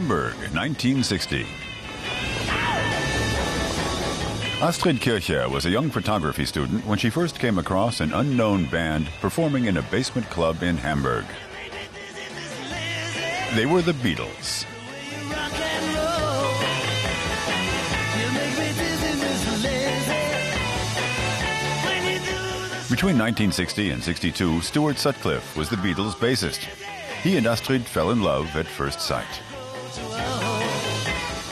Hamburg, 1960. Astrid Kirchher was a young photography student when she first came across an unknown band performing in a basement club in Hamburg. They were the Beatles. Between 1960 and 62, Stuart Sutcliffe was the Beatles' bassist. He and Astrid fell in love at first sight.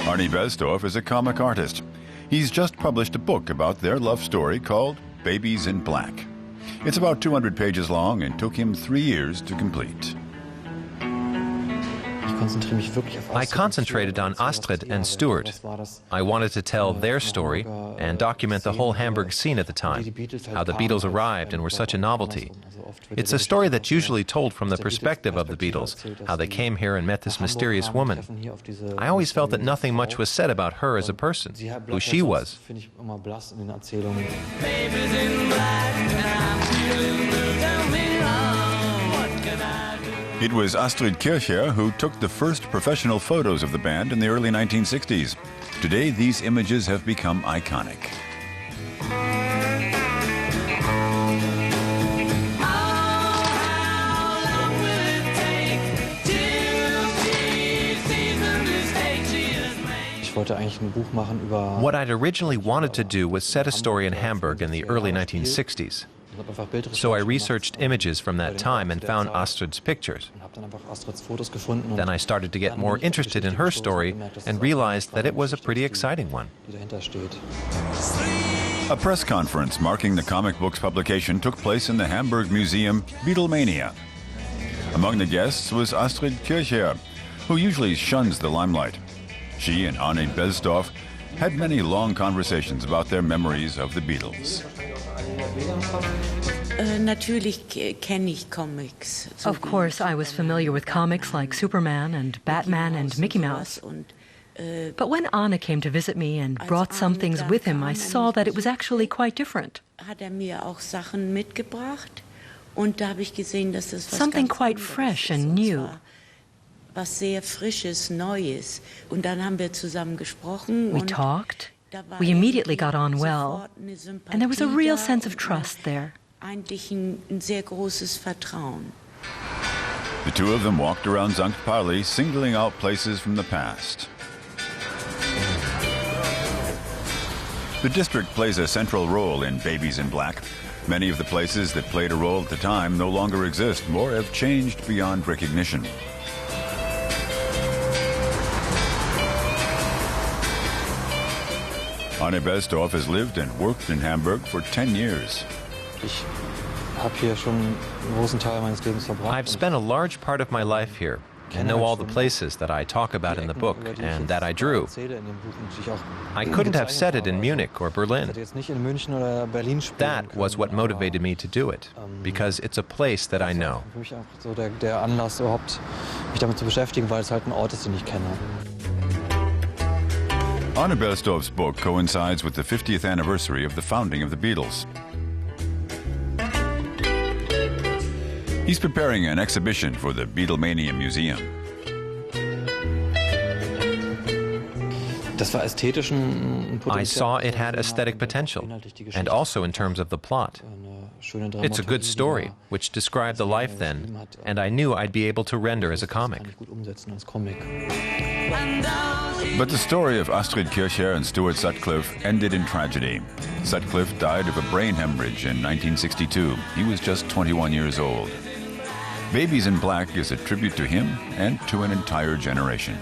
Arne Bellstorf is a comic artist. He's just published a book about their love story called Babies in Black. It's about 200 pages long and took him 3 years to complete. I concentrated on Astrid and Stuart. I wanted to tell their story and document the whole Hamburg scene at the time, how the Beatles arrived and were such a novelty. It's a story that's usually told from the perspective of the Beatles, how they came here and met this mysterious woman. I always felt that nothing much was said about her as a person, who she was. It was Astrid Kirchher who took the first professional photos of the band in the early 1960s. Today, these images have become iconic. What I'd originally wanted to do was set a story in Hamburg in the early 1960s. So I researched images from that time and found Astrid's pictures. Then I started to get more interested in her story and realized that it was a pretty exciting one. A press conference marking the comic book's publication took place in the Hamburg Museum Beatlemania. Among the guests was Astrid Kirchher, who usually shuns the limelight. She and Arne Bellstorf had many long conversations about their memories of the Beatles. Of course, I was familiar with comics like Superman and Batman and Mickey Mouse. But when Arne came to visit me and brought some things with him, I saw that it was actually quite different. Something quite fresh and new. We talked. We immediately got on well, and there was a real sense of trust there. The two of them walked around St. Pauli, singling out places from the past. The district plays a central role in Babies in Black. Many of the places that played a role at the time no longer exist or have changed beyond recognition. Arne Bellstorf has lived and worked in Hamburg for 10 years. I've spent a large part of my life here and know all the places that I talk about in the book and that I drew. I couldn't have said it in Munich or Berlin. That was what motivated me to do it, because it's a place that I know. Arne Bellstorf's book coincides with the 50th anniversary of the founding of the Beatles. He's preparing an exhibition for the Beatlemania Museum. I saw it had aesthetic potential, and also in terms of the plot. It's a good story, which described the life then, and I knew I'd be able to render as a comic. But the story of Astrid Kirchher and Stuart Sutcliffe ended in tragedy. Sutcliffe died of a brain hemorrhage in 1962. He was just 21 years old. Babies in Black is a tribute to him and to an entire generation.